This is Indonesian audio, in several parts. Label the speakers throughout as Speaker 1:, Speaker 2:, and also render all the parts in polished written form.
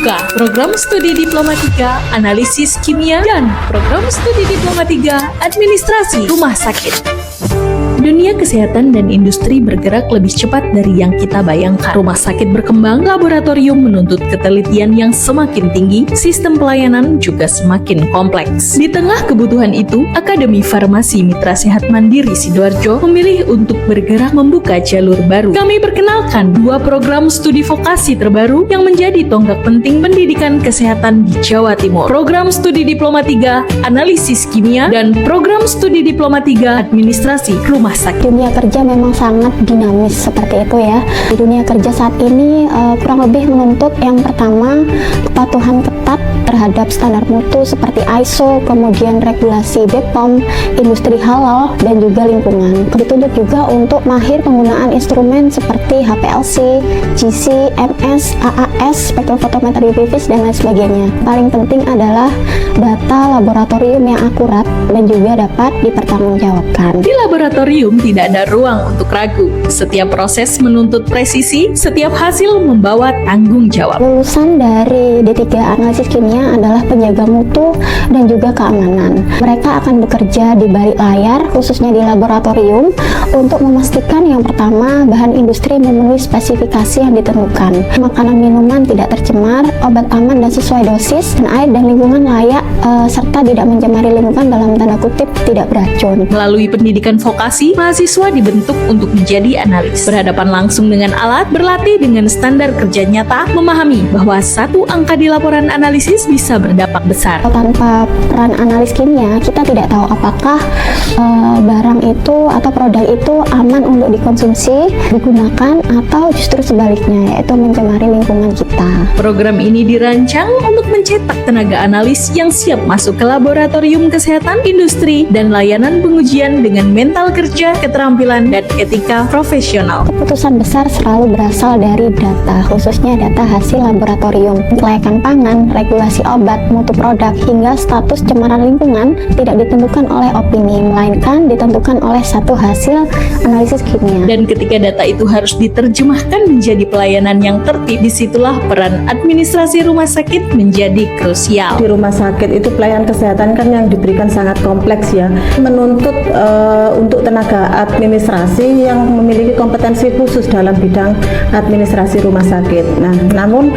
Speaker 1: membuka program studi Diploma 3 Analisis Kimia dan program studi Diploma 3 Administrasi Rumah Sakit. Dunia kesehatan dan industri bergerak lebih cepat dari yang kita bayangkan. Rumah sakit berkembang, laboratorium menuntut ketelitian yang semakin tinggi, sistem pelayanan juga semakin kompleks. Di tengah kebutuhan itu, Akademi Farmasi Mitra Sehat Mandiri Sidoarjo memilih untuk bergerak membuka jalur baru. Kami perkenalkan dua program studi vokasi terbaru yang menjadi tonggak penting pendidikan kesehatan di Jawa Timur. Program studi Diploma 3 Analisis Kimia dan program studi Diploma 3 Administrasi Rumah Sakit.
Speaker 2: Dunia kerja memang sangat dinamis seperti itu ya. Di dunia kerja saat ini kurang lebih menuntut yang pertama kepatuhan ketat terhadap standar mutu seperti ISO, kemudian regulasi BPOM, industri halal, dan juga lingkungan. Dituntut juga untuk mahir penggunaan instrumen seperti HPLC, GC, MS, AAS, spektrofotometri divis, dan lain sebagainya. Paling penting adalah data laboratorium yang akurat dan juga dapat dipertanggungjawabkan.
Speaker 1: Di laboratorium tidak ada ruang untuk ragu. Setiap proses menuntut presisi, setiap hasil membawa tanggung jawab.
Speaker 2: Lulusan dari D3 Analisis Kimia adalah penjaga mutu dan juga keamanan. Mereka akan bekerja di balik layar, khususnya di laboratorium, untuk memastikan yang pertama bahan industri memenuhi spesifikasi yang ditentukan. Makanan minuman tidak tercemar, obat aman dan sesuai dosis, dan air dan lingkungan layak serta tidak mencemari lingkungan dalam tanda kutip tidak beracun.
Speaker 1: Melalui pendidikan vokasi, mahasiswa dibentuk untuk menjadi analis. Berhadapan langsung dengan alat, berlatih dengan standar kerja nyata, memahami bahwa satu angka di laporan analisis bisa berdampak besar.
Speaker 2: Tanpa peran analis kimia, kita tidak tahu apakah barang itu atau produk itu aman untuk dikonsumsi, digunakan, atau justru sebaliknya, yaitu mencemari lingkungan kita.
Speaker 1: Program ini dirancang untuk mencetak tenaga analis yang siap masuk ke laboratorium kesehatan, industri, dan layanan pengujian dengan mental kerja, keterampilan, dan etika profesional.
Speaker 2: Keputusan besar selalu berasal dari data, khususnya data hasil laboratorium. Kelayakan pangan, regulasi obat, mutu produk, hingga status cemaran lingkungan tidak ditentukan oleh opini, melainkan ditentukan oleh satu hasil analisis kimia.
Speaker 1: Dan ketika data itu harus diterjemahkan menjadi pelayanan yang tertib, disitulah peran administrasi rumah sakit menjadi krusial.
Speaker 3: Di rumah sakit itu pelayanan kesehatan kan yang diberikan sangat kompleks ya, menuntut untuk tenaga administrasi yang memiliki kompetensi khusus dalam bidang administrasi rumah sakit. Nah, namun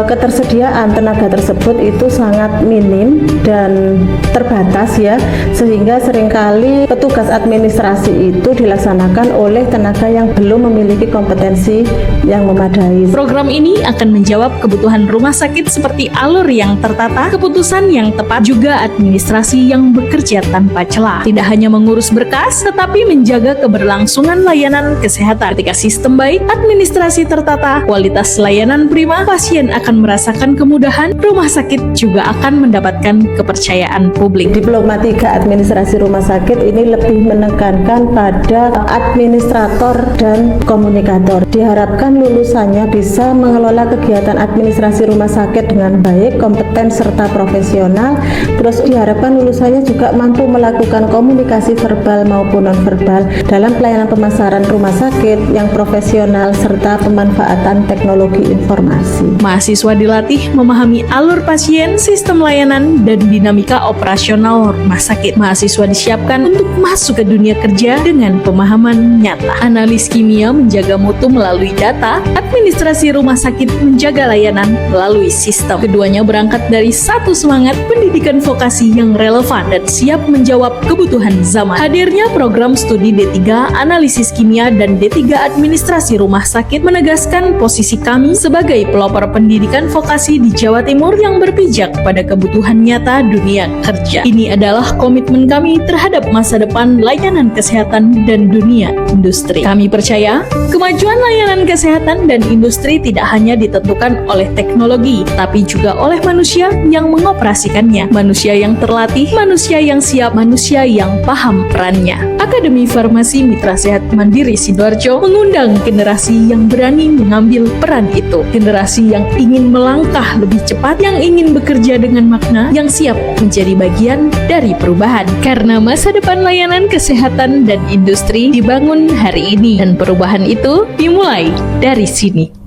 Speaker 3: ketersediaan tenaga tersebut itu sangat minim dan terbatas ya, sehingga seringkali petugas administrasi itu dilaksanakan oleh tenaga yang belum memiliki kompetensi yang memadai.
Speaker 1: Program ini akan menjawab kebutuhan rumah sakit seperti alur yang tertata, keputusan yang tepat, juga administrasi yang bekerja tanpa celah. Tidak hanya mengurus berkas, tetapi menjaga keberlangsungan layanan kesehatan. Ketika sistem baik, administrasi tertata, kualitas layanan prima, pasien akan merasakan kemudahan, rumah sakit juga akan mendapatkan kepercayaan publik.
Speaker 3: Diploma 3 administrasi rumah sakit ini lebih menekankan pada administrator dan komunikator. Diharapkan lulusannya bisa mengelola kegiatan administrasi rumah sakit dengan baik, kompeten serta profesional. Terus diharapkan lulusannya juga mampu melakukan komunikasi verbal maupun nonverbal dalam pelayanan pemasaran rumah sakit yang profesional serta pemanfaatan teknologi informasi.
Speaker 1: Mahasiswa dilatih memahami alur pasien, sistem layanan, dan dinamika operasional rumah sakit. Mahasiswa disiapkan untuk masuk ke dunia kerja dengan pemahaman nyata. Analis kimia menjaga mutu melalui data, administrasi rumah sakit menjaga layanan melalui sistem. Keduanya berangkat dari satu semangat pendidikan vokasi yang relevan dan siap menjawab kebutuhan zaman. Hadirnya program studi D3 Analisis Kimia dan D3 Administrasi Rumah Sakit menegaskan posisi kami sebagai pelopor pendidikan vokasi di Jawa Timur yang berpijak pada kebutuhan nyata dunia kerja. Ini adalah komitmen kami terhadap masa depan layanan kesehatan dan dunia industri. Kami percaya kemajuan layanan kesehatan dan industri tidak hanya ditentukan oleh teknologi, tapi juga oleh manusia yang mengoperasikannya. Manusia yang terlatih, manusia yang siap, manusia yang paham perannya. Akademi Farmasi Mitra Sehat Mandiri Sidoarjo mengundang generasi yang berani mengambil peran itu. Generasi yang ingin melangkah lebih cepat, yang ingin bekerja dengan makna, yang siap menjadi bagian dari perubahan. Karena masa depan layanan kesehatan dan industri dibangun hari ini, dan perubahan itu dimulai dari sini.